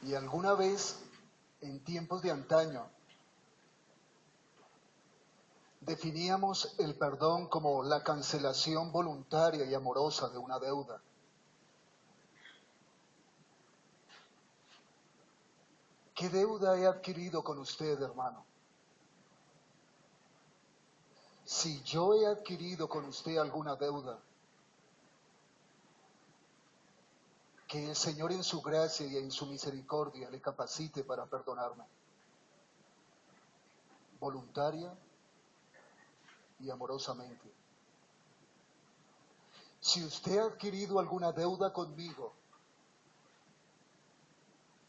Y alguna vez, en tiempos de antaño, definíamos el perdón como la cancelación voluntaria y amorosa de una deuda. ¿Qué deuda he adquirido con usted, hermano? Si yo he adquirido con usted alguna deuda, que el Señor en su gracia y en su misericordia le capacite para perdonarme, voluntaria y amorosamente. Si usted ha adquirido alguna deuda conmigo,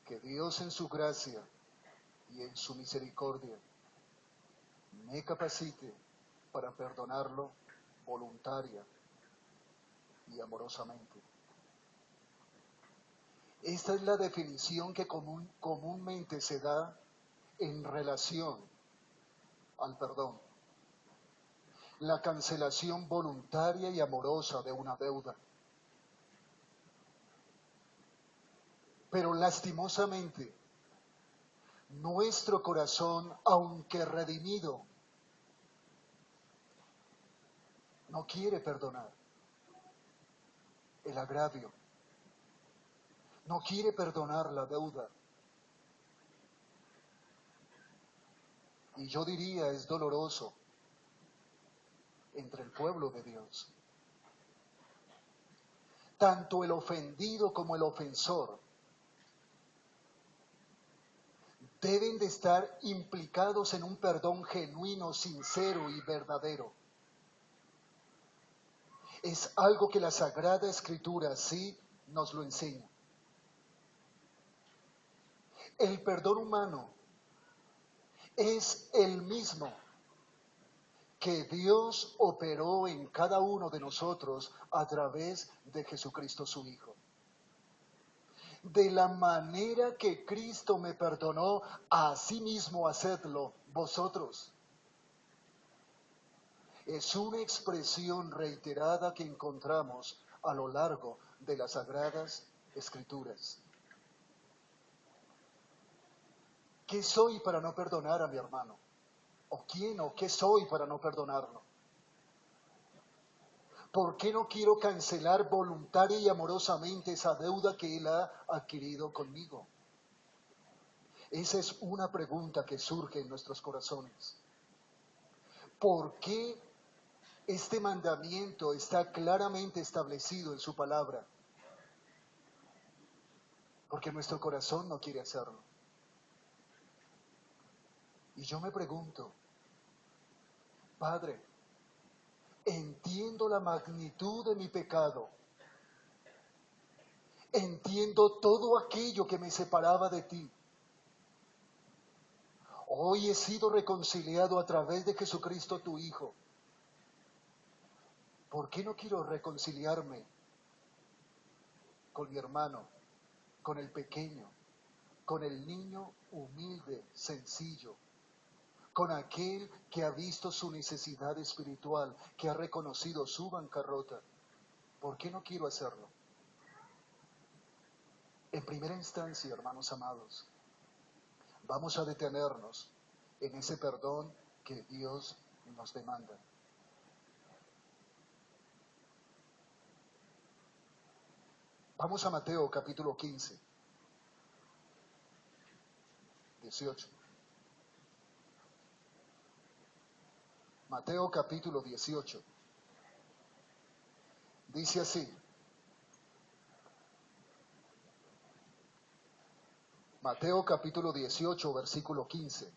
que Dios en su gracia y en su misericordia me capacite para perdonarlo voluntaria y amorosamente. Esta es la definición que comúnmente se da en relación al perdón. La cancelación voluntaria y amorosa de una deuda. Pero lastimosamente, nuestro corazón, aunque redimido, no quiere perdonar el agravio, no quiere perdonar la deuda. Y yo diría, es doloroso entre el pueblo de Dios. Tanto el ofendido como el ofensor deben de estar implicados en un perdón genuino, sincero y verdadero. Es algo que la Sagrada Escritura sí nos lo enseña. El perdón humano es el mismo que Dios operó en cada uno de nosotros a través de Jesucristo su Hijo. De la manera que Cristo me perdonó, así mismo hacedlo vosotros. Es una expresión reiterada que encontramos a lo largo de las Sagradas Escrituras. ¿Qué soy para no perdonar a mi hermano? ¿O quién o qué soy para no perdonarlo? ¿Por qué no quiero cancelar voluntaria y amorosamente esa deuda que él ha adquirido conmigo? Esa es una pregunta que surge en nuestros corazones. ¿Por qué este mandamiento está claramente establecido en su palabra? Porque nuestro corazón no quiere hacerlo. Y yo me pregunto, Padre, entiendo la magnitud de mi pecado. Entiendo todo aquello que me separaba de ti. Hoy he sido reconciliado a través de Jesucristo tu Hijo. ¿Por qué no quiero reconciliarme con mi hermano, con el pequeño, con el niño humilde, sencillo, con aquel que ha visto su necesidad espiritual, que ha reconocido su bancarrota? ¿Por qué no quiero hacerlo? En primera instancia, hermanos amados, vamos a detenernos en ese perdón que Dios nos demanda. Vamos a Mateo capítulo 15, 18. Mateo capítulo 18. Dice así. Mateo capítulo 18, versículo 15.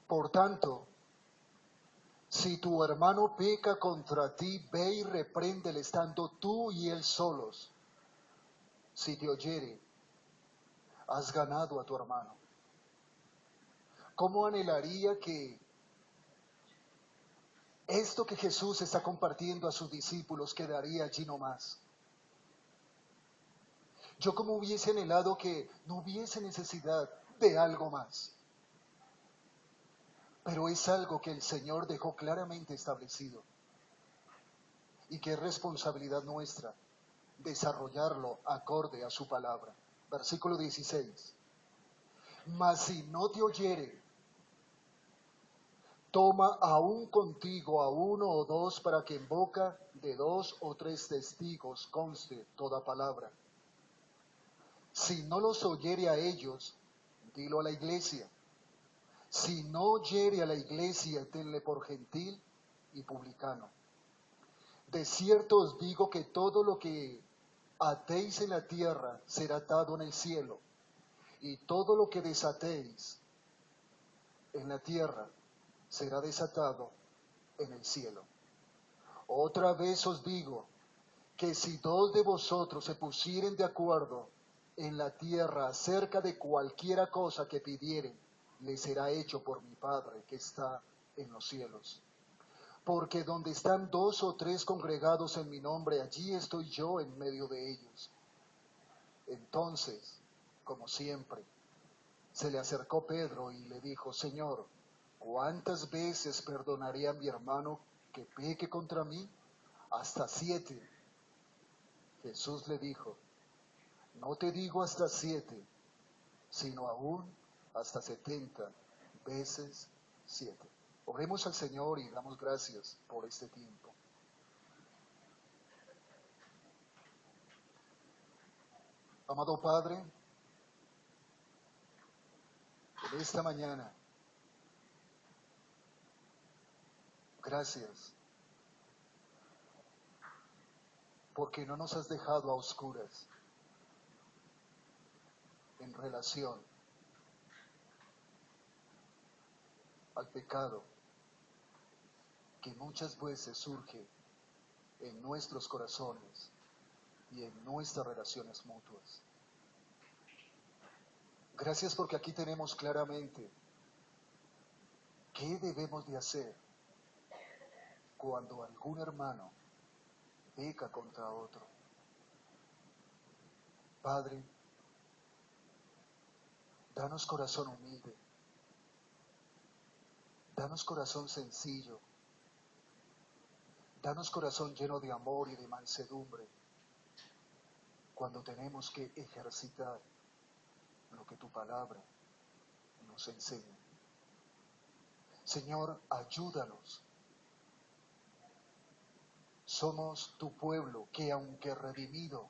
Por tanto, si tu hermano peca contra ti, ve y repréndele estando tú y él solos. Si te oyere, has ganado a tu hermano. ¿Cómo anhelaría que esto que Jesús está compartiendo a sus discípulos quedaría allí nomás? Yo como hubiese anhelado que no hubiese necesidad de algo más. Pero es algo que el Señor dejó claramente establecido y que es responsabilidad nuestra desarrollarlo acorde a su palabra. Versículo 16. Mas si no te oyere, toma aún contigo a uno o dos para que en boca de dos o tres testigos conste toda palabra. Si no los oyere a ellos, dilo a la iglesia. Si no oyere a la iglesia, tenle por gentil y publicano. De cierto os digo que todo lo que atéis en la tierra será atado en el cielo, y todo lo que desatéis en la tierra será desatado en el cielo. Otra vez os digo que si dos de vosotros se pusieren de acuerdo en la tierra acerca de cualquiera cosa que pidieren, les será hecho por mi Padre que está en los cielos. Porque donde están dos o tres congregados en mi nombre, allí estoy yo en medio de ellos. Entonces, como siempre, se le acercó Pedro y le dijo, Señor, ¿cuántas veces perdonaré a mi hermano que peque contra mí? ¿Hasta 7? Jesús le dijo, no te digo hasta 7, sino aún hasta 70 veces 7. Oremos al Señor y damos gracias por este tiempo. Amado Padre, en esta mañana, gracias porque no nos has dejado a oscuras en relación al pecado que muchas veces surge en nuestros corazones y en nuestras relaciones mutuas. Gracias porque aquí tenemos claramente qué debemos de hacer cuando algún hermano peca contra otro. Padre, danos corazón humilde, danos corazón sencillo, danos corazón lleno de amor y de mansedumbre cuando tenemos que ejercitar lo que tu palabra nos enseña. Señor, ayúdanos. Somos tu pueblo que aunque redimido,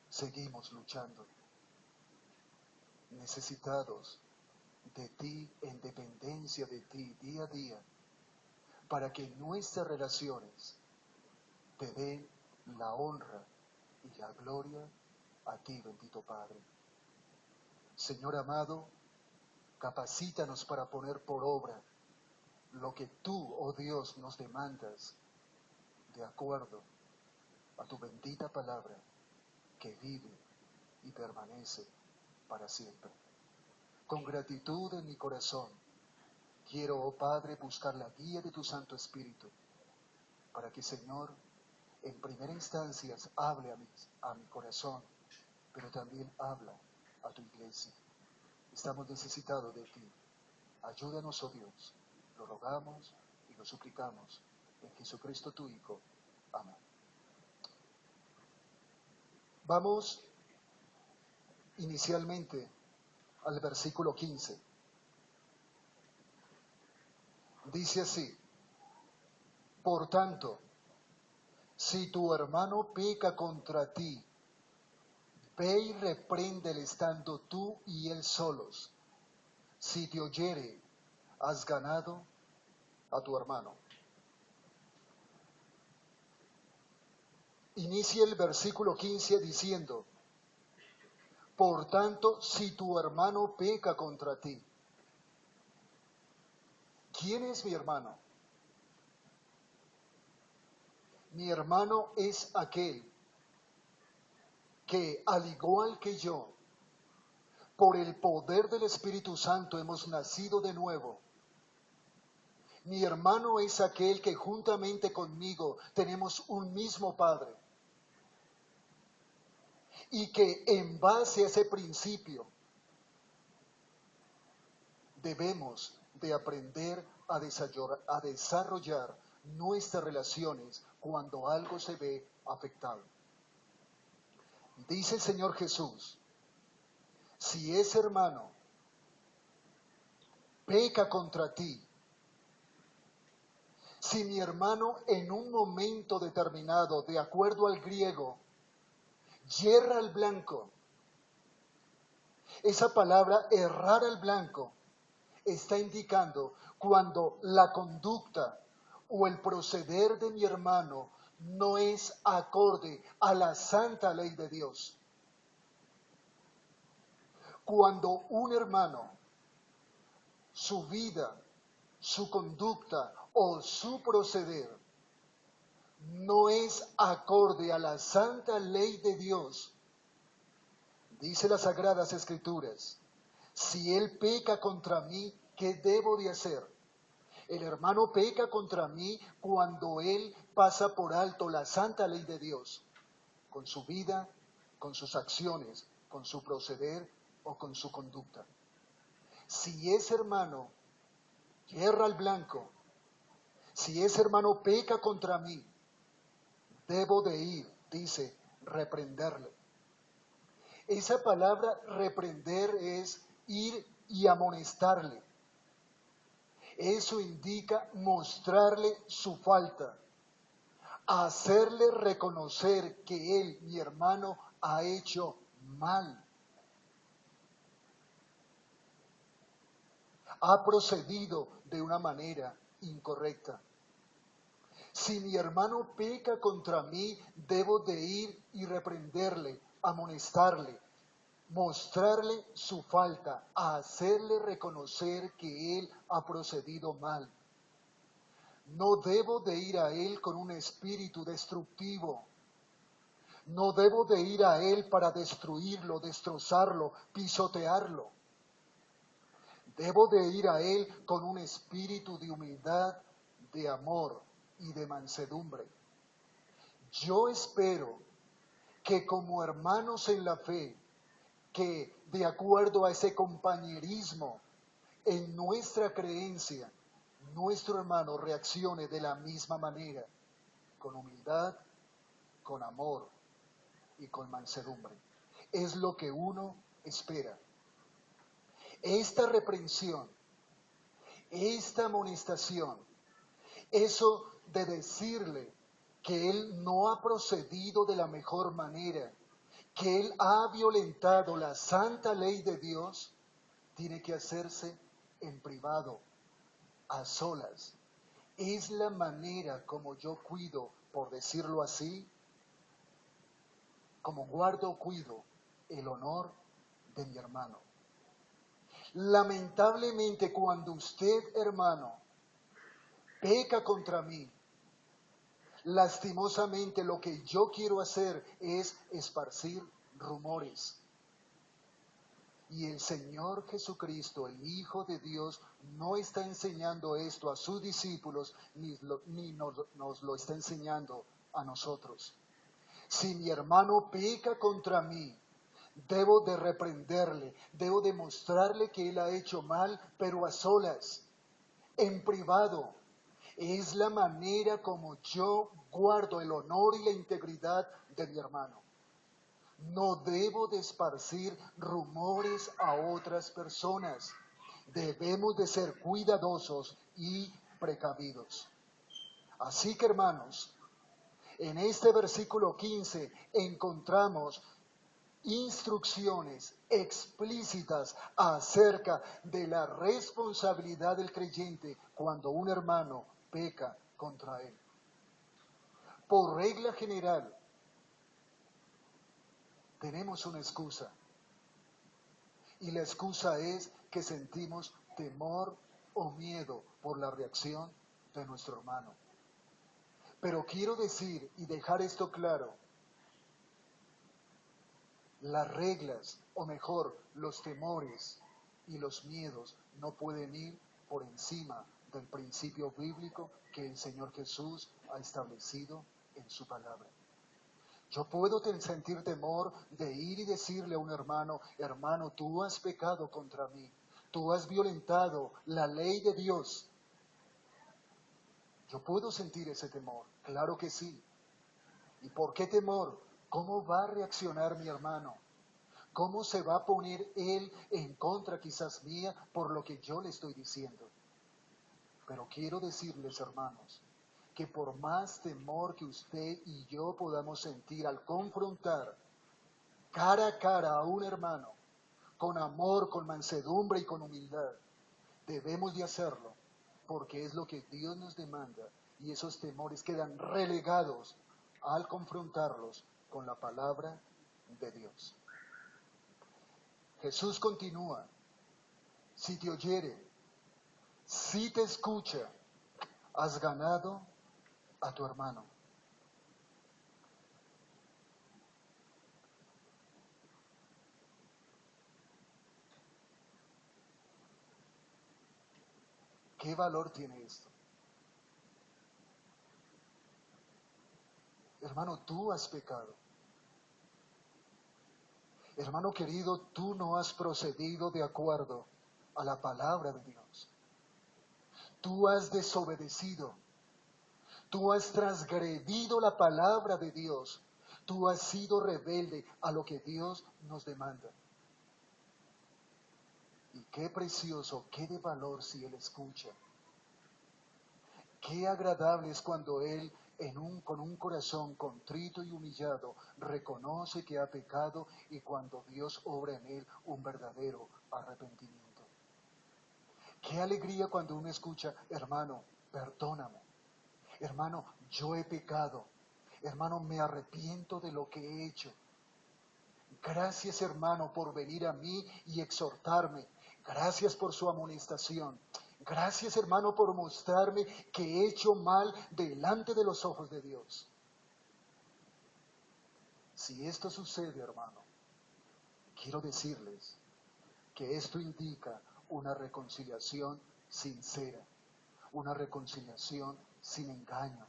seguimos luchando, necesitados de ti, en dependencia de ti día a día, para que nuestras relaciones te den la honra y la gloria a ti, bendito Padre. Señor amado, capacítanos para poner por obra lo que tú, oh Dios, nos demandas de acuerdo a tu bendita palabra que vive y permanece para siempre. Con gratitud en mi corazón, quiero, oh Padre, buscar la guía de tu Santo Espíritu para que, Señor, en primera instancia hable a mi corazón, pero también habla a tu iglesia. Estamos necesitados de ti. Ayúdanos, oh Dios. Lo rogamos y lo suplicamos en Jesucristo tu Hijo. Amén. Vamos inicialmente al versículo 15. Dice así, por tanto, si tu hermano peca contra ti, ve y repréndele estando tú y él solos. Si te oyere, has ganado a tu hermano. Inicia el versículo 15 diciendo, por tanto, si tu hermano peca contra ti. ¿Quién es mi hermano? Mi hermano es aquel que, al igual que yo, por el poder del Espíritu Santo hemos nacido de nuevo. Mi hermano es aquel que juntamente conmigo tenemos un mismo Padre. Y que en base a ese principio debemos de aprender a desarrollar nuestras relaciones cuando algo se ve afectado. Dice el Señor Jesús, si ese hermano peca contra ti, si mi hermano en un momento determinado, de acuerdo al griego, yerra al blanco, esa palabra errar al blanco está indicando cuando la conducta o el proceder de mi hermano no es acorde a la santa ley de Dios. Cuando un hermano, su vida, su conducta o su proceder no es acorde a la santa ley de Dios, dice las Sagradas Escrituras, si él peca contra mí, ¿qué debo de hacer? El hermano peca contra mí cuando él pasa por alto la santa ley de Dios, con su vida, con sus acciones, con su proceder o con su conducta. Si ese hermano yerra al blanco, si ese hermano peca contra mí, debo de ir, dice, reprenderle. Esa palabra reprender es ir y amonestarle. Eso indica mostrarle su falta, hacerle reconocer que él, mi hermano, ha hecho mal. Ha procedido de una manera incorrecta. Si mi hermano peca contra mí, debo de ir y reprenderle, amonestarle, mostrarle su falta, hacerle reconocer que él ha procedido mal. No debo de ir a él con un espíritu destructivo. No debo de ir a él para destruirlo, destrozarlo, pisotearlo. Debo de ir a él con un espíritu de humildad, de amor y de mansedumbre. Yo espero que como hermanos en la fe, que de acuerdo a ese compañerismo en nuestra creencia, nuestro hermano reaccione de la misma manera, con humildad, con amor y con mansedumbre. Es lo que uno espera. Esta reprensión, esta amonestación, eso de decirle que él no ha procedido de la mejor manera, que él ha violentado la santa ley de Dios, tiene que hacerse en privado, a solas. Es la manera como yo cuido, por decirlo así, como guardo o cuido el honor de mi hermano. Lamentablemente, cuando usted, hermano, peca contra mí, lastimosamente lo que yo quiero hacer es esparcir rumores. Y el Señor Jesucristo, el Hijo de Dios, no está enseñando esto a sus discípulos, ni nos lo está enseñando a nosotros. Si mi hermano peca contra mí, debo de reprenderle, debo de mostrarle que él ha hecho mal, pero a solas, en privado. Es la manera como yo guardo el honor y la integridad de mi hermano. No debo de esparcir rumores a otras personas. Debemos de ser cuidadosos y precavidos. Así que, hermanos, en este versículo 15 encontramos instrucciones explícitas acerca de la responsabilidad del creyente cuando un hermano peca contra él. Por regla general, tenemos una excusa. Y la excusa es que sentimos temor o miedo por la reacción de nuestro hermano. Pero quiero decir y dejar esto claro, las reglas, o mejor, los temores y los miedos no pueden ir por encima del principio bíblico que el Señor Jesús ha establecido en su palabra. Yo puedo sentir temor de ir y decirle a un hermano, hermano, tú has pecado contra mí, tú has violentado la ley de Dios. Yo puedo sentir ese temor, claro que sí. ¿Y por qué temor? ¿Cómo va a reaccionar mi hermano? ¿Cómo se va a poner él en contra quizás mía por lo que yo le estoy diciendo? Pero quiero decirles, hermanos, que por más temor que usted y yo podamos sentir al confrontar cara a cara a un hermano, con amor, con mansedumbre y con humildad, debemos de hacerlo, porque es lo que Dios nos demanda, y esos temores quedan relegados al confrontarlos con la palabra de Dios. Jesús continúa: si te oyere, si te escucha, has ganado a tu hermano. ¿Qué valor tiene esto? Hermano, tú has pecado. Hermano querido, tú no has procedido de acuerdo a la palabra de Dios. Tú has desobedecido. Tú has transgredido la palabra de Dios. Tú has sido rebelde a lo que Dios nos demanda. Y qué precioso, qué de valor si Él escucha. Qué agradable es cuando Él, con un corazón contrito y humillado, reconoce que ha pecado, y cuando Dios obra en él un verdadero arrepentimiento. Qué alegría cuando uno escucha: hermano, perdóname. Hermano, yo he pecado. Hermano, me arrepiento de lo que he hecho. Gracias, hermano, por venir a mí y exhortarme. Gracias por su amonestación. Gracias, hermano, por mostrarme que he hecho mal delante de los ojos de Dios. Si esto sucede, hermano, quiero decirles que esto indica una reconciliación sincera, una reconciliación sin engaño.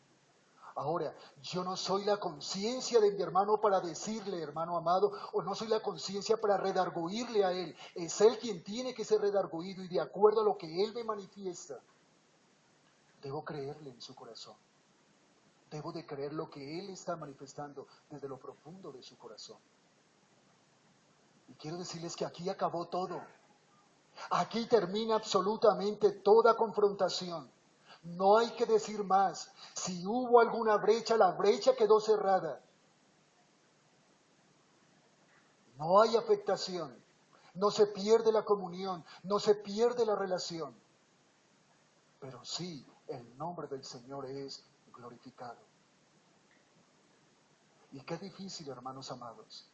Ahora, yo no soy la conciencia de mi hermano para decirle, hermano amado, o no soy la conciencia para redarguirle a él. Es él quien tiene que ser redarguido, y de acuerdo a lo que él me manifiesta, debo creerle en su corazón. Debo de creer lo que él está manifestando desde lo profundo de su corazón. Y quiero decirles que aquí acabó todo. Aquí termina absolutamente toda confrontación. No hay que decir más. Si hubo alguna brecha, la brecha quedó cerrada. No hay afectación. No se pierde la comunión. No se pierde la relación. Pero sí, el nombre del Señor es glorificado. Y qué difícil, hermanos amados,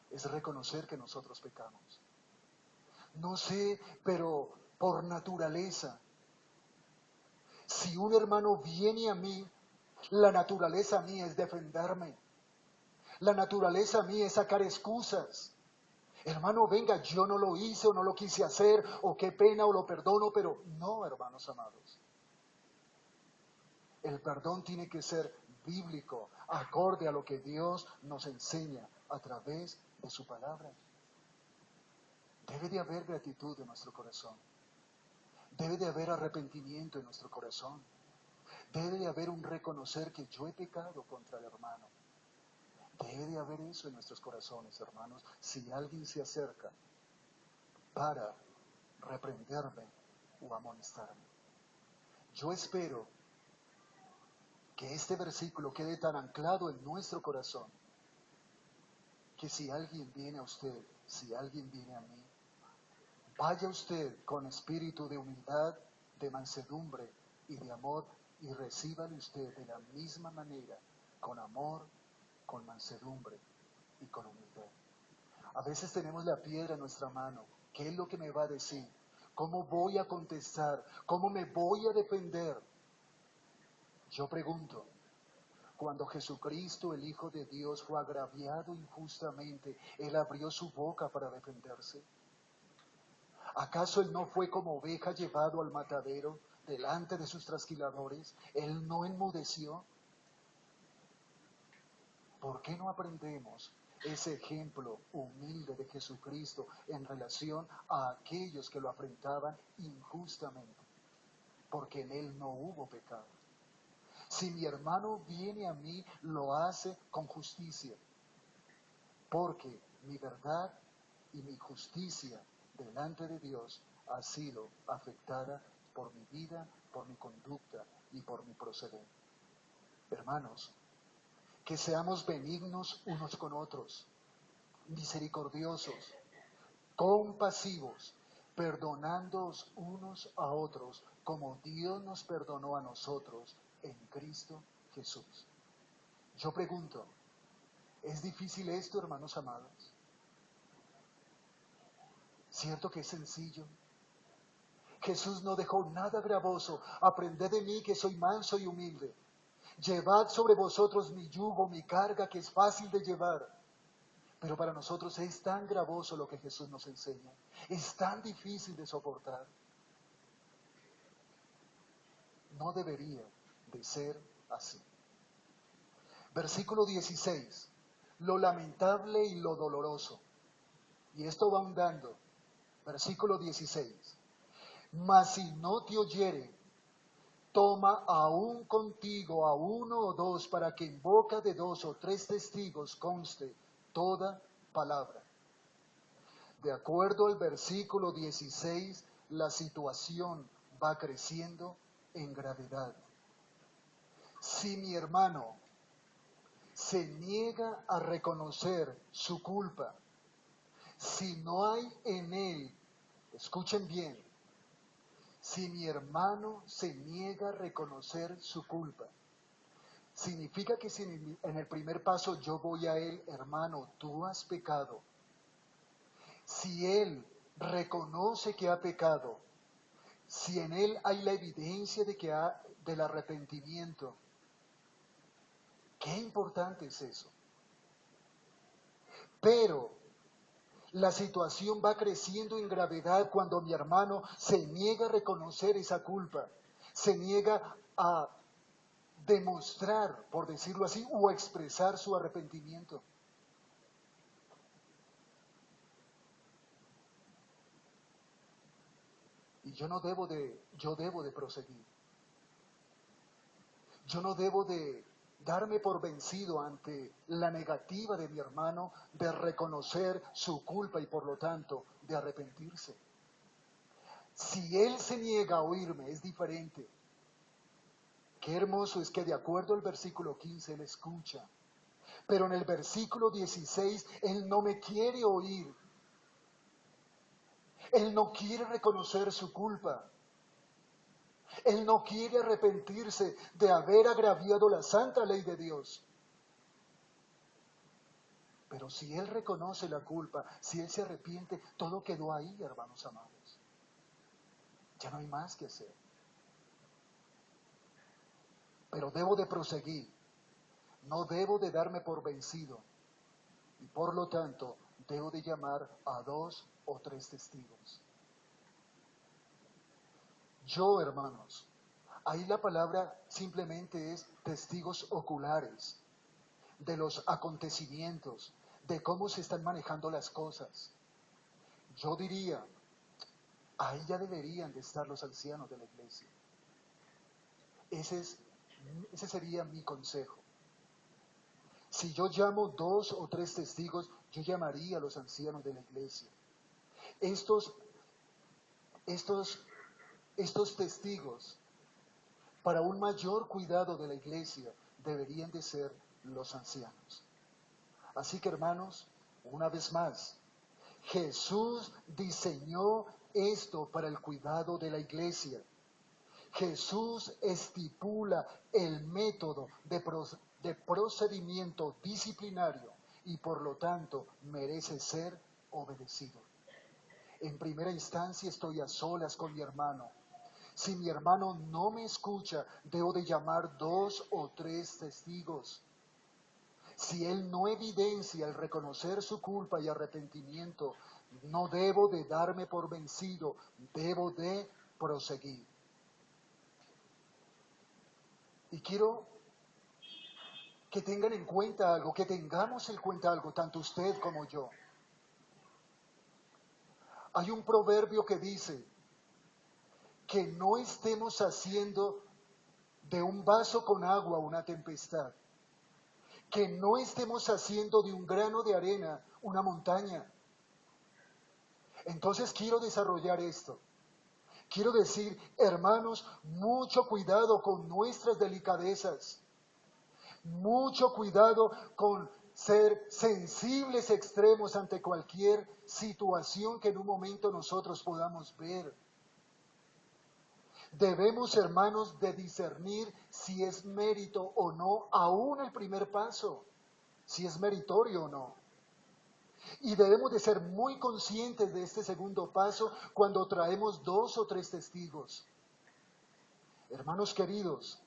es reconocer que nosotros pecamos. No sé, pero por naturaleza, si un hermano viene a mí, la naturaleza mía es defenderme. La naturaleza mía es sacar excusas. Hermano, venga, yo no lo hice o no lo quise hacer, o qué pena, o lo perdono, pero no, hermanos amados. El perdón tiene que ser bíblico, acorde a lo que Dios nos enseña a través de su palabra. Debe de haber gratitud en nuestro corazón. Debe de haber arrepentimiento en nuestro corazón. Debe de haber un reconocer que yo he pecado contra el hermano. Debe de haber eso en nuestros corazones, hermanos, si alguien se acerca para reprenderme o amonestarme. Yo espero que este versículo quede tan anclado en nuestro corazón, que si alguien viene a usted, si alguien viene a mí, vaya usted con espíritu de humildad, de mansedumbre y de amor, y recíbale usted de la misma manera, con amor, con mansedumbre y con humildad. A veces tenemos la piedra en nuestra mano. ¿Qué es lo que me va a decir? ¿Cómo voy a contestar? ¿Cómo me voy a defender? Yo pregunto, cuando Jesucristo, el Hijo de Dios, fue agraviado injustamente, ¿Él abrió su boca para defenderse? ¿Acaso Él no fue como oveja llevado al matadero delante de sus trasquiladores? ¿Él no enmudeció? ¿Por qué no aprendemos ese ejemplo humilde de Jesucristo en relación a aquellos que lo afrentaban injustamente? Porque en Él no hubo pecado. Si mi hermano viene a mí, lo hace con justicia, porque mi verdad y mi justicia delante de Dios ha sido afectada por mi vida, por mi conducta y por mi proceder. Hermanos, que seamos benignos unos con otros, misericordiosos, compasivos, perdonándoos unos a otros, como Dios nos perdonó a nosotros en Cristo Jesús. Yo pregunto, ¿es difícil esto, hermanos amados? ¿Cierto que es sencillo? Jesús no dejó nada gravoso. Aprended de mí que soy manso y humilde. Llevad sobre vosotros mi yugo, mi carga, que es fácil de llevar. Pero para nosotros es tan gravoso lo que Jesús nos enseña. Es tan difícil de soportar. No debería de ser así. Versículo 16. Lo lamentable y lo doloroso. Y esto va ahondando. Versículo 16. Mas si no te oyere, toma aún contigo a uno o dos, para que en boca de dos o tres testigos conste toda palabra. De acuerdo al versículo 16, la situación va creciendo en gravedad. Si mi hermano se niega a reconocer su culpa, si no hay en él, escuchen bien, si mi hermano se niega a reconocer su culpa, significa que si en el primer paso yo voy a él, hermano, tú has pecado. Si él reconoce que ha pecado, si en él hay la evidencia del arrepentimiento, qué importante es eso. Pero la situación va creciendo en gravedad cuando mi hermano se niega a reconocer esa culpa, se niega a demostrar, por decirlo así, o expresar su arrepentimiento. Y yo debo de proseguir. Yo no debo de darme por vencido ante la negativa de mi hermano de reconocer su culpa y por lo tanto de arrepentirse. Si él se niega a oírme, es diferente. Qué hermoso es que de acuerdo al versículo 15 él escucha. Pero en el versículo 16 él no me quiere oír. Él no quiere reconocer su culpa. Él no quiere arrepentirse de haber agraviado la santa ley de Dios. Pero si él reconoce la culpa, si él se arrepiente, todo quedó ahí, hermanos amados. Ya no hay más que hacer. Pero debo de proseguir. No debo de darme por vencido. Y por lo tanto, debo de llamar a 2 o 3 testigos. Yo, hermanos, ahí la palabra simplemente es testigos oculares de los acontecimientos, de cómo se están manejando las cosas. Yo diría, ahí ya deberían de estar los ancianos de la iglesia. Ese sería mi consejo. Si yo llamo 2 o 3 testigos, yo llamaría a los ancianos de la iglesia. Estos testigos, para un mayor cuidado de la iglesia, deberían de ser los ancianos. Así que, hermanos, una vez más, Jesús diseñó esto para el cuidado de la iglesia. Jesús estipula el método de procedimiento disciplinario y por lo tanto merece ser obedecido. En primera instancia estoy a solas con mi hermano. Si mi hermano no me escucha, debo de llamar 2 o 3 testigos. Si él no evidencia el reconocer su culpa y arrepentimiento, no debo de darme por vencido, debo de proseguir. Y quiero que tengan en cuenta algo, que tengamos en cuenta algo, tanto usted como yo. Hay un proverbio que dice que no estemos haciendo de un vaso con agua una tempestad. Que no estemos haciendo de un grano de arena una montaña. Entonces quiero desarrollar esto. Quiero decir, hermanos, mucho cuidado con nuestras delicadezas. Mucho cuidado con ser sensibles extremos ante cualquier situación que en un momento nosotros podamos ver. Debemos, hermanos, de discernir si es mérito o no, aún el primer paso, si es meritorio o no. Y debemos de ser muy conscientes de este segundo paso cuando traemos 2 o 3 testigos. Hermanos queridos,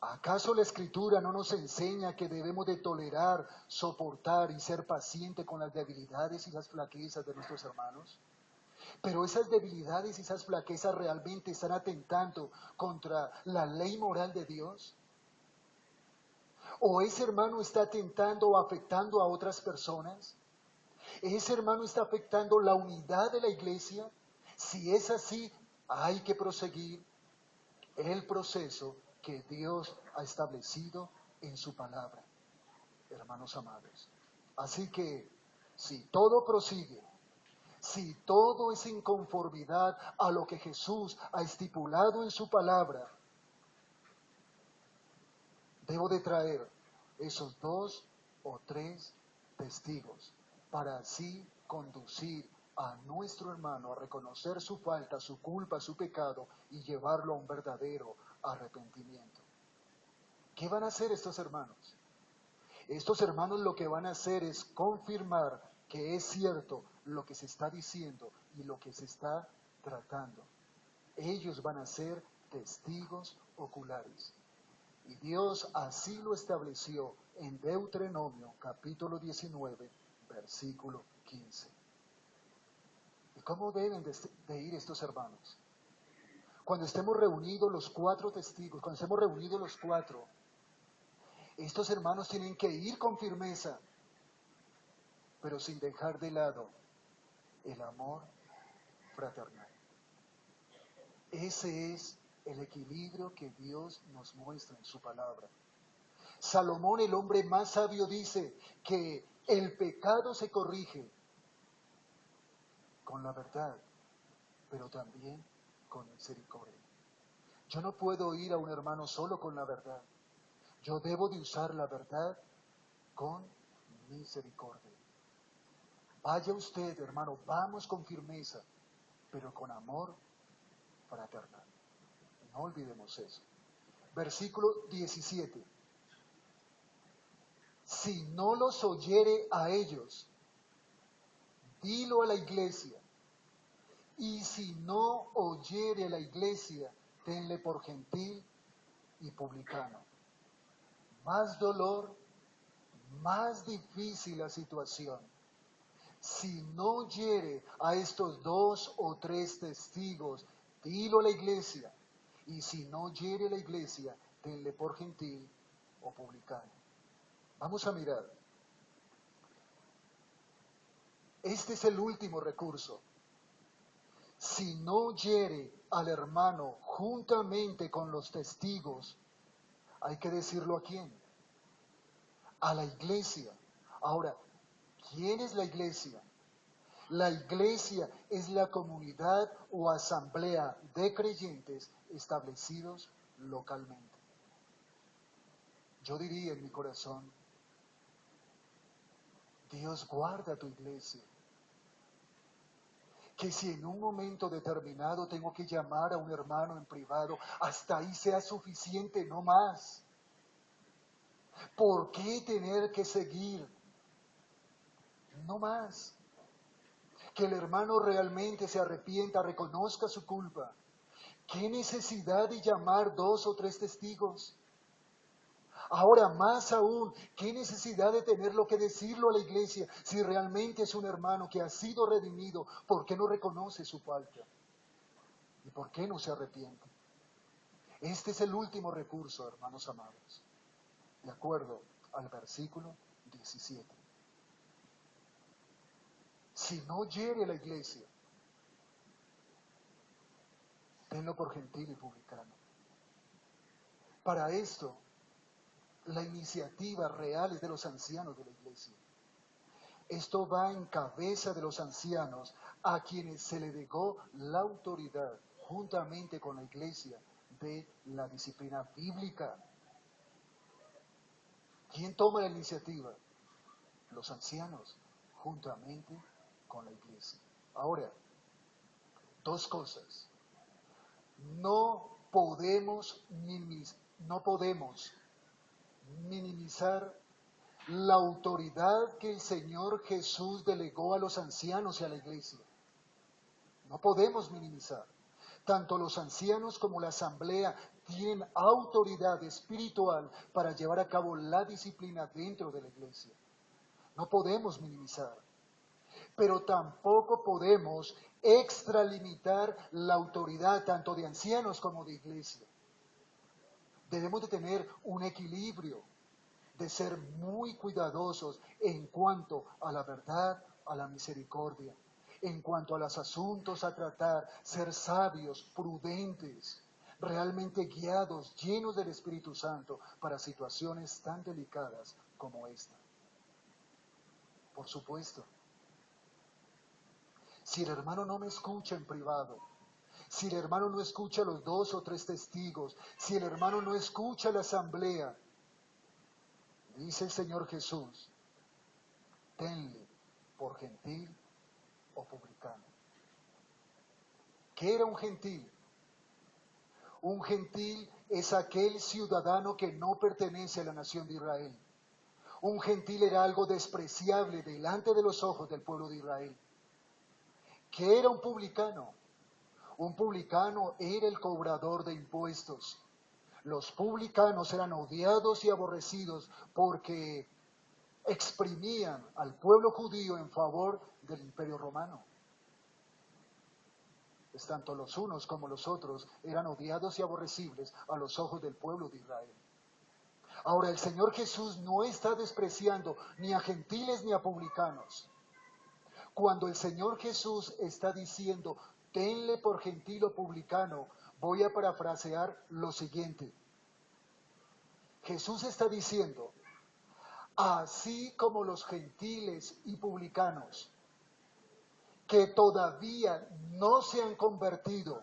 ¿acaso la Escritura no nos enseña que debemos de tolerar, soportar y ser pacientes con las debilidades y las flaquezas de nuestros hermanos? Pero esas debilidades y esas flaquezas realmente están atentando contra la ley moral de Dios. ¿O ese hermano está atentando o afectando a otras personas? ¿Ese hermano está afectando la unidad de la iglesia? Si es así, hay que proseguir el proceso que Dios ha establecido en su palabra, hermanos amados. Así que, si todo prosigue, si todo es en conformidad a lo que Jesús ha estipulado en su palabra, debo de traer esos 2 o 3 testigos para así conducir a nuestro hermano a reconocer su falta, su culpa, su pecado y llevarlo a un verdadero arrepentimiento. ¿Qué van a hacer estos hermanos? Estos hermanos lo que van a hacer es confirmar que es cierto lo que se está diciendo y lo que se está tratando. Ellos van a ser testigos oculares. Y Dios así lo estableció en Deuteronomio capítulo 19, versículo 15. ¿Y cómo deben de ir estos hermanos? Cuando estemos reunidos los 4 testigos, cuando estemos reunidos los 4, estos hermanos tienen que ir con firmeza, pero sin dejar de lado el amor fraternal. Ese es el equilibrio que Dios nos muestra en su palabra. Salomón, el hombre más sabio, dice que el pecado se corrige con la verdad, pero también con misericordia. Yo no puedo ir a un hermano solo con la verdad. Yo debo de usar la verdad con misericordia. Vaya usted, hermano, vamos con firmeza, pero con amor fraternal. No olvidemos eso. Versículo 17. Si no los oyere a ellos, dilo a la iglesia. Y si no oyere a la iglesia, tenle por gentil y publicano. Más dolor, más difícil la situación. Si no oyere a estos 2 o 3 testigos, dilo a la iglesia. Y si no oyere a la iglesia, tenle por gentil o publicano. Vamos a mirar. Este es el último recurso. Si no oyere al hermano juntamente con los testigos, hay que decirlo a quién. A la iglesia. Ahora, ¿quién es la iglesia? La iglesia es la comunidad o asamblea de creyentes establecidos localmente. Yo diría en mi corazón, Dios guarda tu iglesia. Que si en un momento determinado tengo que llamar a un hermano en privado, hasta ahí sea suficiente, no más. ¿Por qué tener que seguir? No más. Que el hermano realmente se arrepienta, reconozca su culpa. ¿Qué necesidad de llamar 2 o 3 testigos? Ahora, más aún, ¿qué necesidad de tenerlo que decirlo a la iglesia si realmente es un hermano que ha sido redimido? ¿Por qué no reconoce su falta? ¿Y por qué no se arrepiente? Este es el último recurso, hermanos amados, de acuerdo al versículo 17. Si no oyere la iglesia, tenlo por gentil y publicano. Para esto, la iniciativa real es de los ancianos de la iglesia. Esto va en cabeza de los ancianos a quienes se le legó la autoridad, juntamente con la iglesia, de la disciplina bíblica. ¿Quién toma la iniciativa? Los ancianos, juntamente con la iglesia. Ahora, dos cosas. No podemos minimizar la autoridad que el Señor Jesús delegó a los ancianos y a la iglesia. No podemos minimizar. Tanto los ancianos como la asamblea tienen autoridad espiritual para llevar a cabo la disciplina dentro de la iglesia. No podemos minimizar. Pero tampoco podemos extralimitar la autoridad tanto de ancianos como de iglesia. Debemos de tener un equilibrio, de ser muy cuidadosos en cuanto a la verdad, a la misericordia, en cuanto a los asuntos a tratar, ser sabios, prudentes, realmente guiados, llenos del Espíritu Santo para situaciones tan delicadas como esta. Por supuesto, si el hermano no me escucha en privado, si el hermano no escucha a los 2 o 3 testigos, si el hermano no escucha a la asamblea, dice el Señor Jesús, tenle por gentil o publicano. ¿Qué era un gentil? Un gentil es aquel ciudadano que no pertenece a la nación de Israel. Un gentil era algo despreciable delante de los ojos del pueblo de Israel. ¿Qué era un publicano? Un publicano era el cobrador de impuestos. Los publicanos eran odiados y aborrecidos porque exprimían al pueblo judío en favor del Imperio Romano. Pues tanto los unos como los otros eran odiados y aborrecibles a los ojos del pueblo de Israel. Ahora, el Señor Jesús no está despreciando ni a gentiles ni a publicanos. Cuando el Señor Jesús está diciendo, tenle por gentil o publicano, voy a parafrasear lo siguiente. Jesús está diciendo, así como los gentiles y publicanos que todavía no se han convertido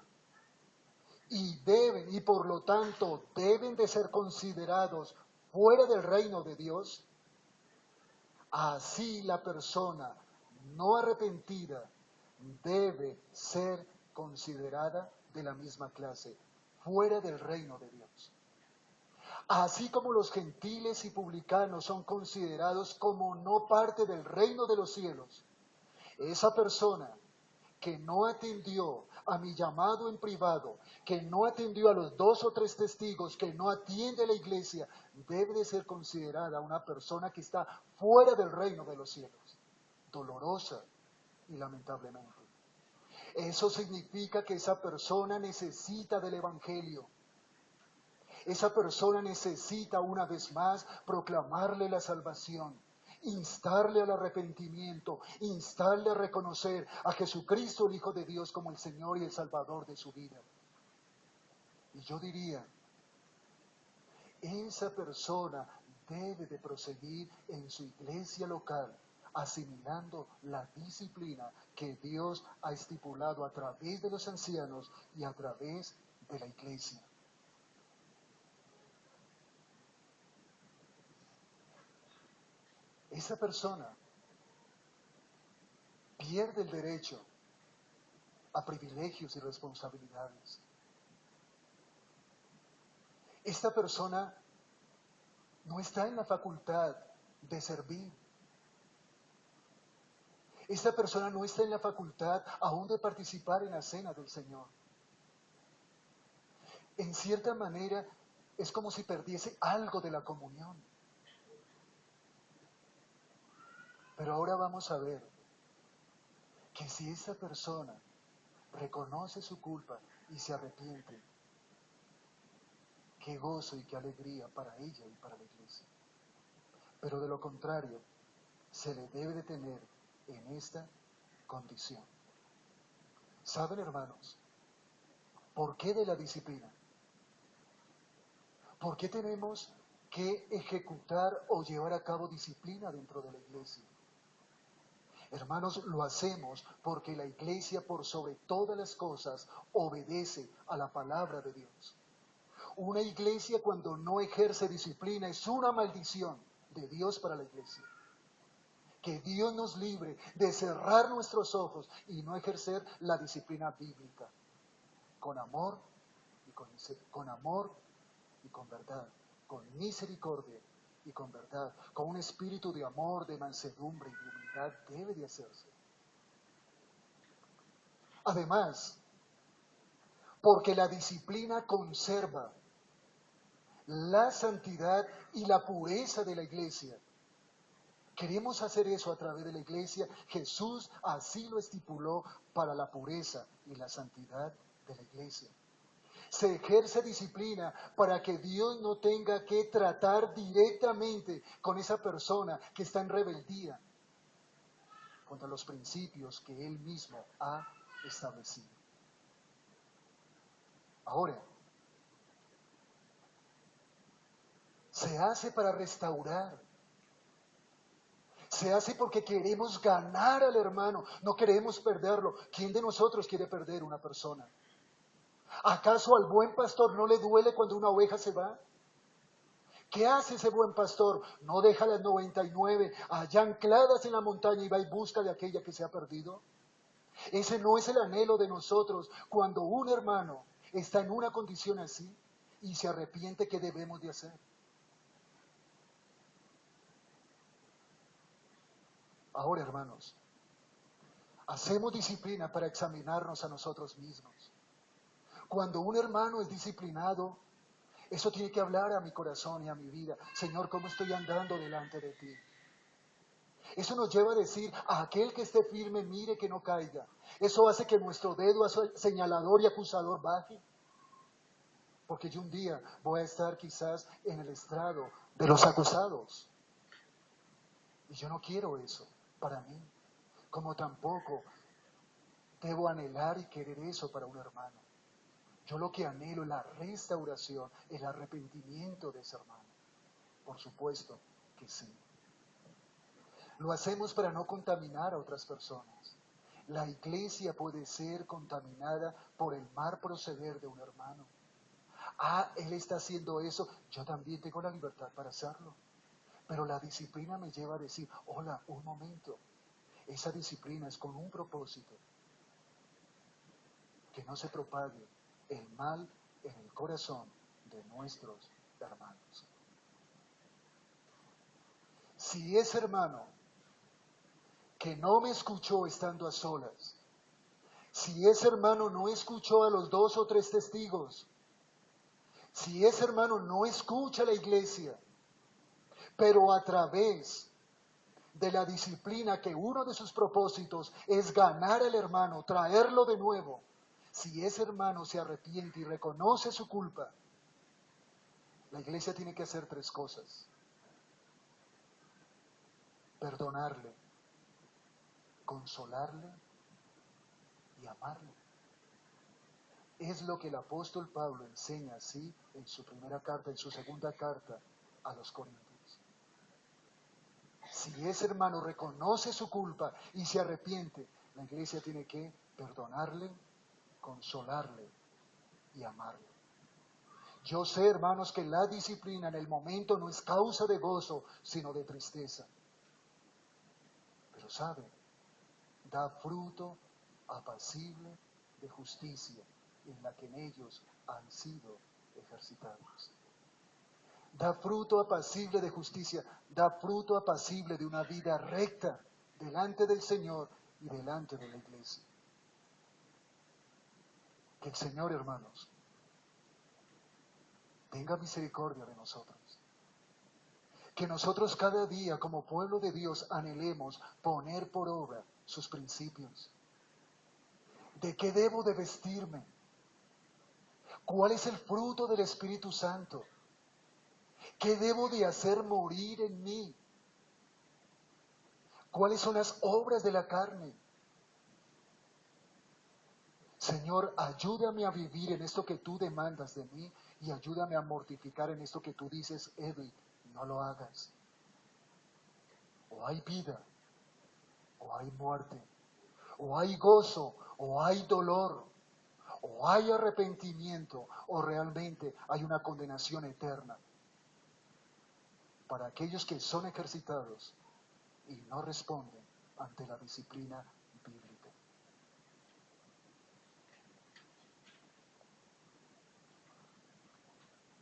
y por lo tanto deben de ser considerados fuera del reino de Dios, así la persona no arrepentida debe ser considerada de la misma clase, fuera del reino de Dios. Así como los gentiles y publicanos son considerados como no parte del reino de los cielos, esa persona que no atendió a mi llamado en privado, que no atendió a los 2 o 3 testigos, que no atiende a la iglesia, debe de ser considerada una persona que está fuera del reino de los cielos, dolorosa y lamentablemente. Eso significa que esa persona necesita del Evangelio. Esa persona necesita una vez más proclamarle la salvación, instarle al arrepentimiento, instarle a reconocer a Jesucristo, el Hijo de Dios, como el Señor y el Salvador de su vida. Y yo diría, esa persona debe de proseguir en su iglesia local, asimilando la disciplina que Dios ha estipulado a través de los ancianos y a través de la iglesia. Esa persona pierde el derecho a privilegios y responsabilidades. Esta persona no está en la facultad de servir. Esta persona no está en la facultad aún de participar en la cena del Señor. En cierta manera es como si perdiese algo de la comunión. Pero ahora vamos a ver que si esa persona reconoce su culpa y se arrepiente, qué gozo y qué alegría para ella y para la iglesia. Pero de lo contrario, se le debe de tener en esta condición. ¿Saben, hermanos? ¿Por qué de la disciplina? ¿Por qué tenemos que ejecutar o llevar a cabo disciplina dentro de la iglesia? Hermanos, lo hacemos porque la iglesia por sobre todas las cosas obedece a la palabra de Dios. Una iglesia cuando no ejerce disciplina es una maldición de Dios para la iglesia. Que Dios nos libre de cerrar nuestros ojos y no ejercer la disciplina bíblica. Con amor con amor y con verdad, con misericordia y con verdad, con un espíritu de amor, de mansedumbre y de humildad debe de hacerse. Además, porque la disciplina conserva la santidad y la pureza de la iglesia. Queremos hacer eso a través de la iglesia. Jesús así lo estipuló para la pureza y la santidad de la iglesia. Se ejerce disciplina para que Dios no tenga que tratar directamente con esa persona que está en rebeldía contra los principios que Él mismo ha establecido. Ahora, se hace para restaurar. Se hace porque queremos ganar al hermano, no queremos perderlo. ¿Quién de nosotros quiere perder una persona? ¿Acaso al buen pastor no le duele cuando una oveja se va? ¿Qué hace ese buen pastor? No deja las 99 allá ancladas en la montaña y va y busca de aquella que se ha perdido. Ese no es el anhelo de nosotros cuando un hermano está en una condición así y se arrepiente. ¿Qué debemos de hacer? Ahora, hermanos, hacemos disciplina para examinarnos a nosotros mismos. Cuando un hermano es disciplinado, eso tiene que hablar a mi corazón y a mi vida. Señor, ¿cómo estoy andando delante de ti? Eso nos lleva a decir, a aquel que esté firme, mire que no caiga. Eso hace que nuestro dedo señalador y acusador baje. Porque yo un día voy a estar quizás en el estrado de los acusados. Y yo no quiero eso para mí. Como tampoco debo anhelar y querer eso para un hermano. Yo lo que anhelo es la restauración, el arrepentimiento de ese hermano. Por supuesto que sí. Lo hacemos para no contaminar a otras personas. La iglesia puede ser contaminada por el mal proceder de un hermano. Ah, él está haciendo eso, yo también tengo la libertad para hacerlo. Pero la disciplina me lleva a decir, hola, un momento. Esa disciplina es con un propósito. Que no se propague el mal en el corazón de nuestros hermanos. Si ese hermano que no me escuchó estando a solas, si ese hermano no escuchó a los 2 o 3 testigos, si ese hermano no escucha a la iglesia, pero a través de la disciplina que uno de sus propósitos es ganar al hermano, traerlo de nuevo, si ese hermano se arrepiente y reconoce su culpa, la iglesia tiene que hacer 3 cosas. Perdonarle, consolarle y amarle. Es lo que el apóstol Pablo enseña así en su primera carta, en su segunda carta a los Corintios. Si ese hermano reconoce su culpa y se arrepiente, la iglesia tiene que perdonarle, consolarle y amarle. Yo sé, hermanos, que la disciplina en el momento no es causa de gozo, sino de tristeza. Pero ¿saben? Da fruto apacible de justicia en la que en ellos han sido ejercitados. Da fruto apacible de justicia, da fruto apacible de una vida recta delante del Señor y delante de la iglesia. Que el Señor, hermanos, tenga misericordia de nosotros. Que nosotros cada día como pueblo de Dios anhelemos poner por obra sus principios. ¿De qué debo de vestirme? ¿Cuál es el fruto del Espíritu Santo? ¿Qué debo de hacer morir en mí? ¿Cuáles son las obras de la carne? Señor, ayúdame a vivir en esto que tú demandas de mí y ayúdame a mortificar en esto que tú dices, Edwin, no lo hagas. O hay vida, o hay muerte, o hay gozo, o hay dolor, o hay arrepentimiento, o realmente hay una condenación eterna para aquellos que son ejercitados y no responden ante la disciplina bíblica.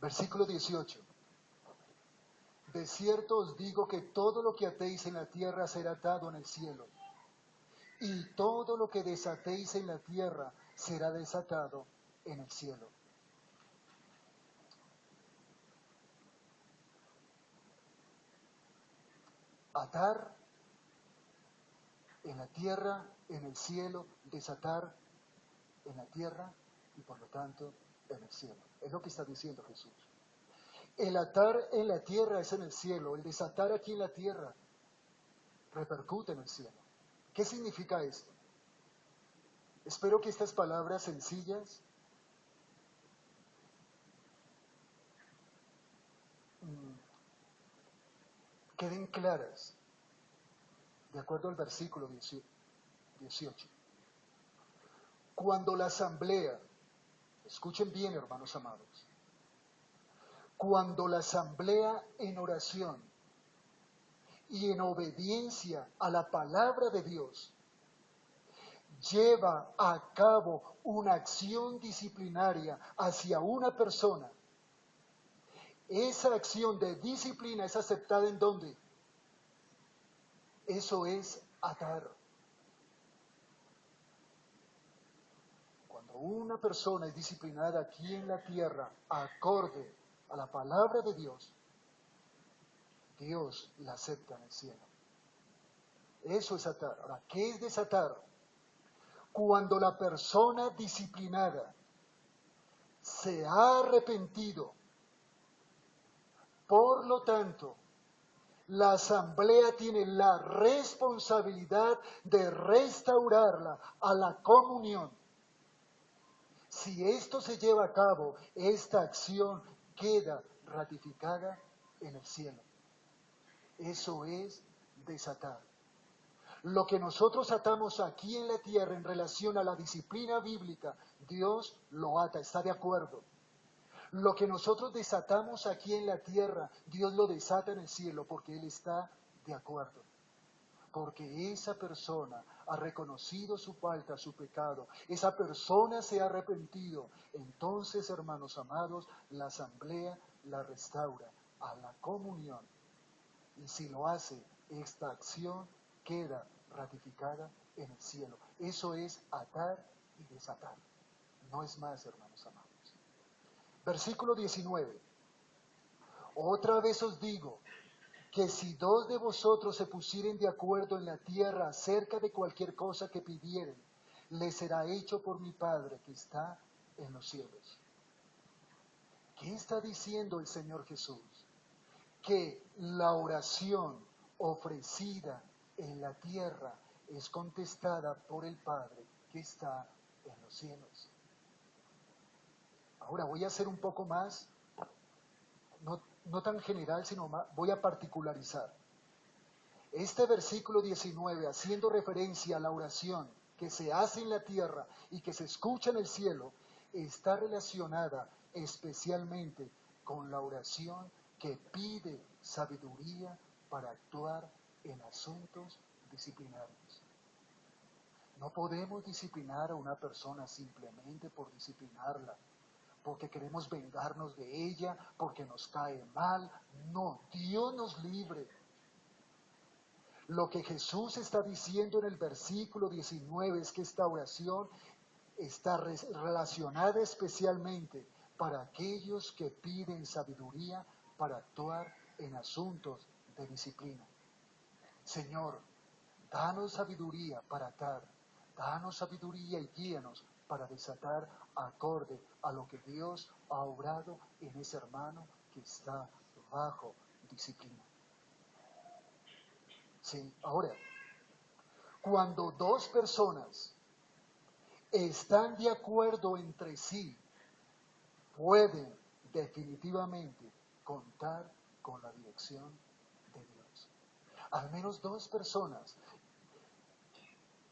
Versículo 18. De cierto os digo que todo lo que atéis en la tierra será atado en el cielo, y todo lo que desatéis en la tierra será desatado en el cielo. Atar en la tierra, en el cielo, desatar en la tierra y por lo tanto en el cielo. Es lo que está diciendo Jesús. El atar en la tierra es en el cielo, el desatar aquí en la tierra repercute en el cielo. ¿Qué significa esto? Espero que estas palabras sencillas queden claras, de acuerdo al versículo 18. Cuando la asamblea, escuchen bien hermanos amados, cuando la asamblea en oración y en obediencia a la palabra de Dios lleva a cabo una acción disciplinaria hacia una persona, esa acción de disciplina es aceptada ¿en dónde? Eso es atar. Cuando una persona es disciplinada aquí en la tierra, acorde a la palabra de Dios, Dios la acepta en el cielo. Eso es atar. Ahora, ¿qué es desatar? Cuando la persona disciplinada se ha arrepentido, por lo tanto, la asamblea tiene la responsabilidad de restaurarla a la comunión. Si esto se lleva a cabo, esta acción queda ratificada en el cielo. Eso es desatar. Lo que nosotros atamos aquí en la tierra en relación a la disciplina bíblica, Dios lo ata, está de acuerdo. Lo que nosotros desatamos aquí en la tierra, Dios lo desata en el cielo porque Él está de acuerdo. Porque esa persona ha reconocido su falta, su pecado. Esa persona se ha arrepentido. Entonces, hermanos amados, la asamblea la restaura a la comunión. Y si lo hace, esta acción queda ratificada en el cielo. Eso es atar y desatar. No es más, hermanos amados. Versículo 19. Otra vez os digo que si dos de vosotros se pusieren de acuerdo en la tierra acerca de cualquier cosa que pidieren, les será hecho por mi Padre que está en los cielos. ¿Qué está diciendo el Señor Jesús? Que la oración ofrecida en la tierra es contestada por el Padre que está en los cielos. Ahora voy a hacer un poco más, no tan general, sino más, voy a particularizar. Este versículo 19, haciendo referencia a la oración que se hace en la tierra y que se escucha en el cielo, está relacionada especialmente con la oración que pide sabiduría para actuar en asuntos disciplinarios. No podemos disciplinar a una persona simplemente por disciplinarla, porque queremos vengarnos de ella, porque nos cae mal. No, Dios nos libre. Lo que Jesús está diciendo en el versículo 19 es que esta oración está relacionada especialmente para aquellos que piden sabiduría para actuar en asuntos de disciplina. Señor, danos sabiduría para atar, danos sabiduría y guíanos para desatar acorde a lo que Dios ha obrado en ese hermano que está bajo disciplina. Sí, ahora, cuando dos personas están de acuerdo entre sí, pueden definitivamente contar con la dirección de Dios. Al menos 2 personas.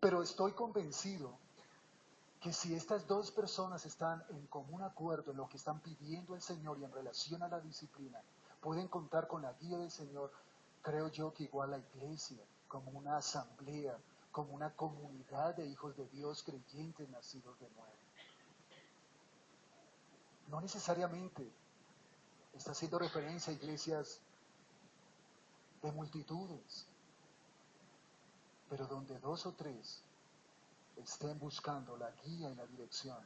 Pero estoy convencido que si estas 2 personas están en común acuerdo en lo que están pidiendo el Señor y en relación a la disciplina, pueden contar con la guía del Señor, creo yo que igual la iglesia, como una asamblea, como una comunidad de hijos de Dios creyentes nacidos de nuevo. No necesariamente está haciendo referencia a iglesias de multitudes, pero donde 2 o 3 estén buscando la guía y la dirección,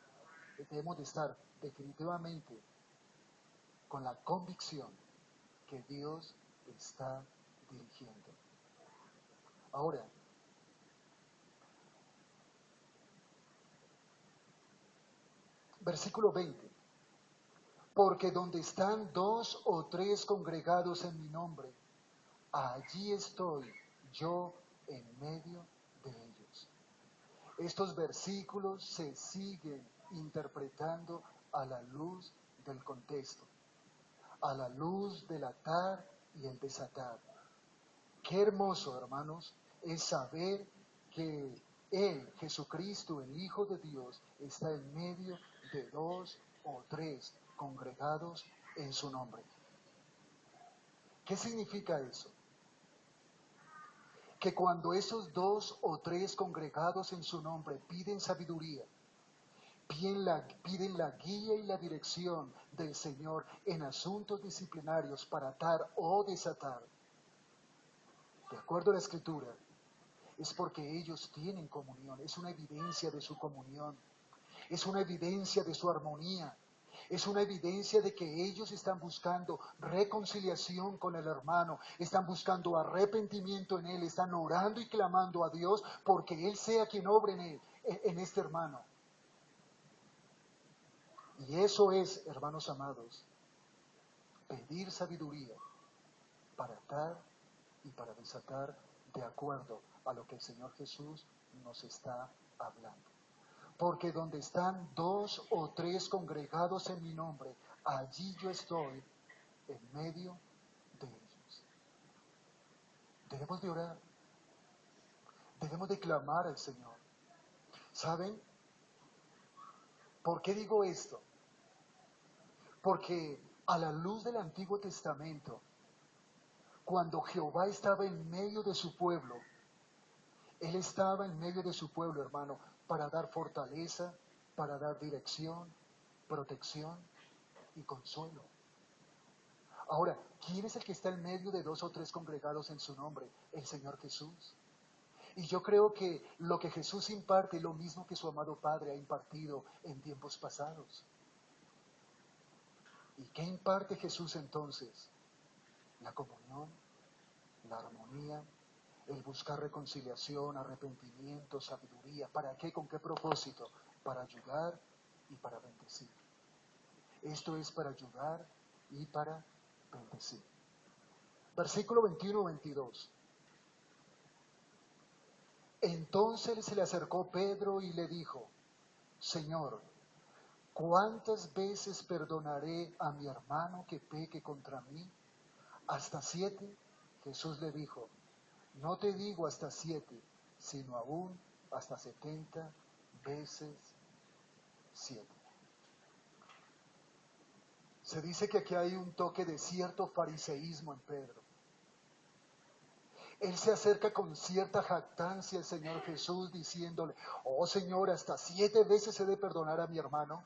debemos de estar definitivamente con la convicción que Dios está dirigiendo. Ahora, versículo 20. Porque donde están 2 o 3 congregados en mi nombre, allí estoy yo en medio de ellos. Estos versículos se siguen interpretando a la luz del contexto, a la luz del atar y el desatar. Qué hermoso, hermanos, es saber que Él, Jesucristo, el Hijo de Dios, está en medio de 2 o 3 congregados en su nombre. ¿Qué significa eso? Que cuando esos 2 o 3 congregados en su nombre piden sabiduría, piden la guía y la dirección del Señor en asuntos disciplinarios para atar o desatar, de acuerdo a la Escritura, es porque ellos tienen comunión, es una evidencia de su comunión, es una evidencia de su armonía, es una evidencia de que ellos están buscando reconciliación con el hermano, están buscando arrepentimiento en él, están orando y clamando a Dios porque Él sea quien obre en él, en este hermano. Y eso es, hermanos amados, pedir sabiduría para atar y para desatar de acuerdo a lo que el Señor Jesús nos está hablando. Porque donde están 2 o 3 congregados en mi nombre, allí yo estoy en medio de ellos. Debemos de orar, debemos de clamar al Señor. ¿Saben por qué digo esto? Porque a la luz del Antiguo Testamento, cuando Jehová estaba en medio de su pueblo, Él estaba en medio de su pueblo, hermano, para dar fortaleza, para dar dirección, protección y consuelo. Ahora, ¿quién es el que está en medio de 2 o 3 congregados en su nombre? El Señor Jesús. Y yo creo que lo que Jesús imparte es lo mismo que su amado Padre ha impartido en tiempos pasados. ¿Y qué imparte Jesús entonces? La comunión, la armonía, el buscar reconciliación, arrepentimiento, sabiduría. ¿Para qué? ¿Con qué propósito? Para ayudar y para bendecir. Esto es para ayudar y para bendecir. Versículo 21-22. Entonces se le acercó Pedro y le dijo, Señor, ¿cuántas veces perdonaré a mi hermano que peque contra mí? ¿Hasta 7? Jesús le dijo, no te digo hasta 7, sino aún hasta 70 veces 7. Se dice que aquí hay un toque de cierto fariseísmo en Pedro. Él se acerca con cierta jactancia al Señor Jesús diciéndole, oh Señor, hasta 7 veces he de perdonar a mi hermano.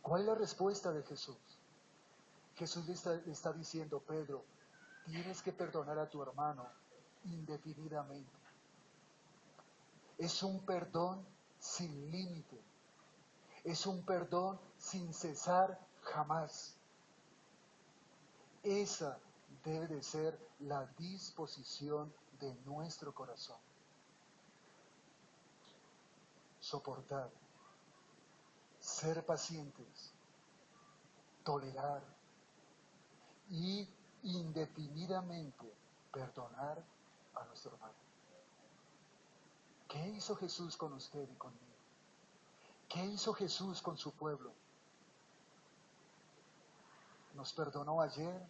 ¿Cuál es la respuesta de Jesús? Jesús le está diciendo, Pedro, tienes que perdonar a tu hermano indefinidamente. Es un perdón sin límite. Es un perdón sin cesar jamás. Esa debe de ser la disposición de nuestro corazón. Soportar, ser pacientes, tolerar y indefinidamente perdonar a nuestro hermano. ¿Qué hizo Jesús con usted y conmigo? ¿Qué hizo Jesús con su pueblo? Nos perdonó ayer,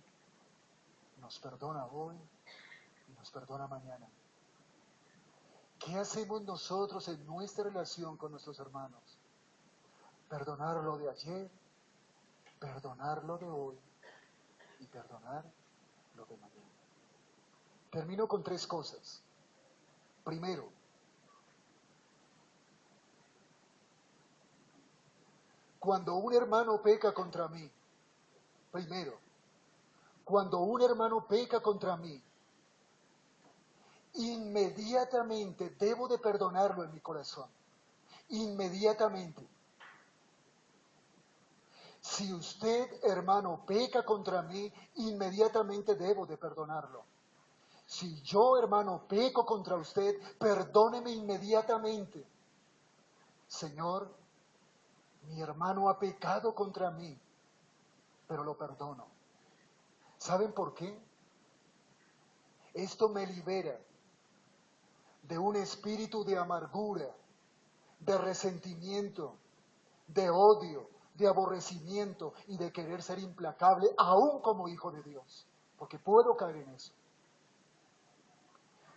nos perdona hoy y nos perdona mañana. ¿Qué hacemos nosotros en nuestra relación con nuestros hermanos? Perdonar lo de ayer, perdonar lo de hoy y perdonar lo de mañana. Termino con 3 cosas. Primero, cuando un hermano peca contra mí, cuando un hermano peca contra mí, inmediatamente debo de perdonarlo en mi corazón. Inmediatamente. Si usted, hermano, peca contra mí, inmediatamente debo de perdonarlo. Si yo, hermano, peco contra usted, perdóneme inmediatamente. Señor, mi hermano ha pecado contra mí, pero lo perdono. ¿Saben por qué? Esto me libera de un espíritu de amargura, de resentimiento, de odio, de aborrecimiento y de querer ser implacable, aún como hijo de Dios, porque puedo caer en eso.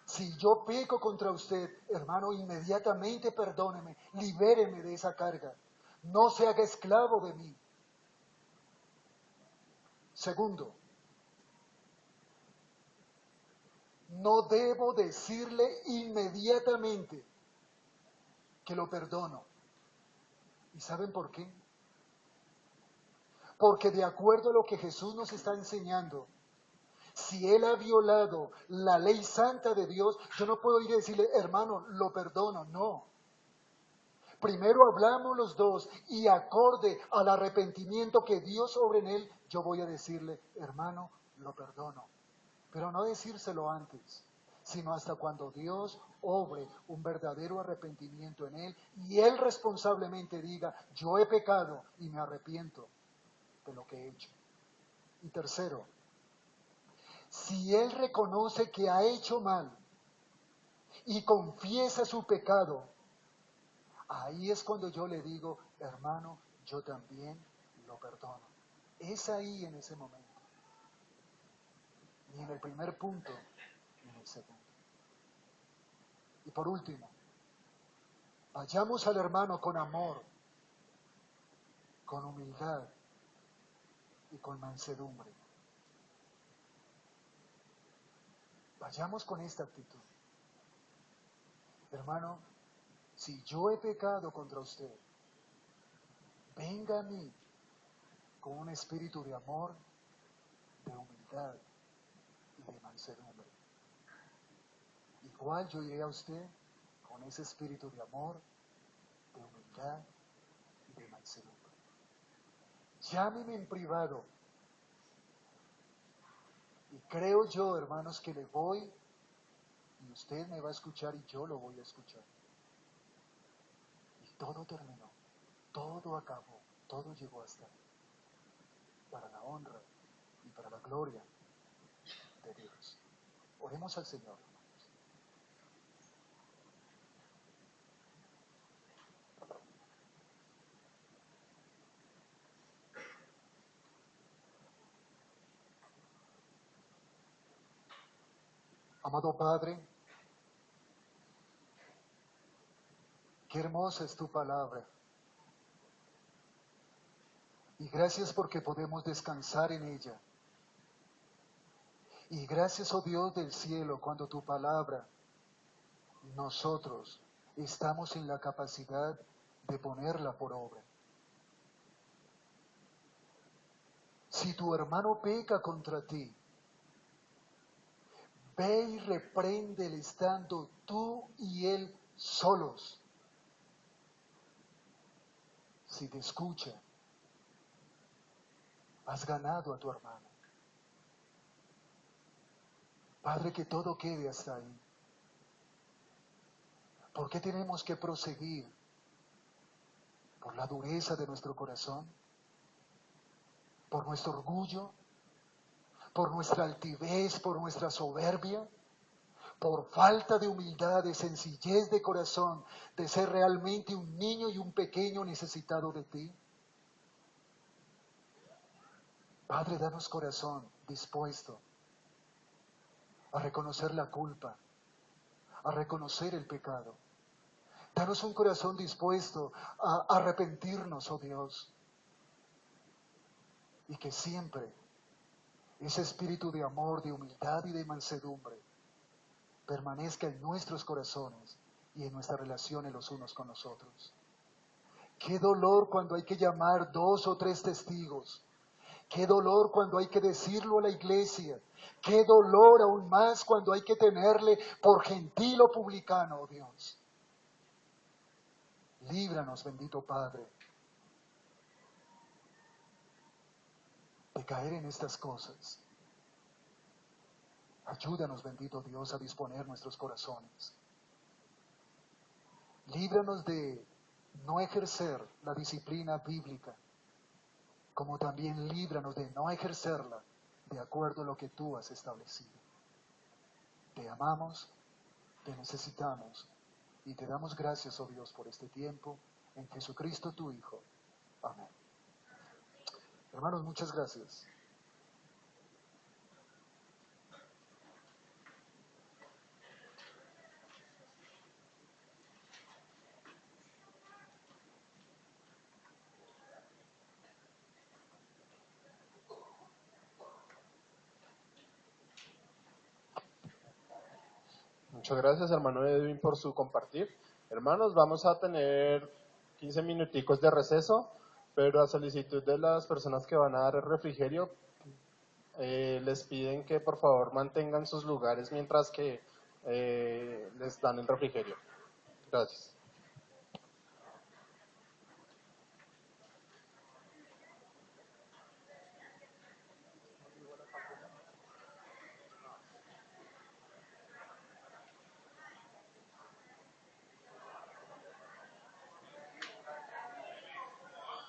Si yo peco contra usted, hermano, inmediatamente perdóneme, libéreme de esa carga, no se haga esclavo de mí. Segundo, no debo decirle inmediatamente que lo perdono. ¿Y saben por qué? Porque de acuerdo a lo que Jesús nos está enseñando, si él ha violado la ley santa de Dios, yo no puedo ir y decirle, hermano, lo perdono. No. Primero hablamos los dos y acorde al arrepentimiento que Dios obra en él, yo voy a decirle, hermano, lo perdono. Pero no decírselo antes, sino hasta cuando Dios obre un verdadero arrepentimiento en él y él responsablemente diga, yo he pecado y me arrepiento de lo que he hecho. Y tercero, si él reconoce que ha hecho mal y confiesa su pecado, ahí es cuando yo le digo, hermano, yo también lo perdono. Es ahí en ese momento. Ni en el primer punto, ni en el segundo. Y por último, vayamos al hermano con amor, con humildad y con mansedumbre. Vayamos con esta actitud. Hermano, si yo he pecado contra usted, venga a mí con un espíritu de amor, de humildad y de mansedumbre. Igual yo iré a usted con ese espíritu de amor, de humildad y de mansedumbre. Llámeme en privado. Y creo yo, hermanos, que le voy y usted me va a escuchar y yo lo voy a escuchar. Y todo terminó, todo acabó, todo llegó hasta ahí, para la honra y para la gloria de Dios. Oremos al Señor. Amado Padre, qué hermosa es tu palabra. Y gracias porque podemos descansar en ella. Y gracias, oh Dios del cielo, cuando tu palabra, nosotros estamos en la capacidad de ponerla por obra. Si tu hermano peca contra ti, ve y repréndele estando tú y él solos. Si te escucha, has ganado a tu hermano. Padre, que todo quede hasta ahí. ¿Por qué tenemos que proseguir? ¿Por la dureza de nuestro corazón? ¿Por nuestro orgullo? ¿Por nuestra altivez? ¿Por nuestra soberbia? ¿Por falta de humildad, de sencillez de corazón, de ser realmente un niño y un pequeño necesitado de ti? Padre, danos corazón dispuesto a reconocer la culpa, a reconocer el pecado. Danos un corazón dispuesto a arrepentirnos, oh Dios, y que siempre ese espíritu de amor, de humildad y de mansedumbre permanezca en nuestros corazones y en nuestras relaciones los unos con los otros. Qué dolor cuando hay que llamar 2 o 3 testigos. Qué dolor cuando hay que decirlo a la iglesia. Qué dolor aún más cuando hay que tenerle por gentil o publicano, oh Dios. Líbranos, bendito Padre, de caer en estas cosas. Ayúdanos, bendito Dios, a disponer nuestros corazones. Líbranos de no ejercer la disciplina bíblica, como también líbranos de no ejercerla de acuerdo a lo que tú has establecido. Te amamos, te necesitamos y te damos gracias, oh Dios, por este tiempo en Jesucristo tu Hijo. Amén. Hermanos, muchas gracias. Muchas gracias, hermano Edwin, por su compartir. Hermanos, vamos a tener 15 minuticos de receso, pero a solicitud de las personas que van a dar el refrigerio, les piden que por favor mantengan sus lugares mientras que les dan el refrigerio. Gracias.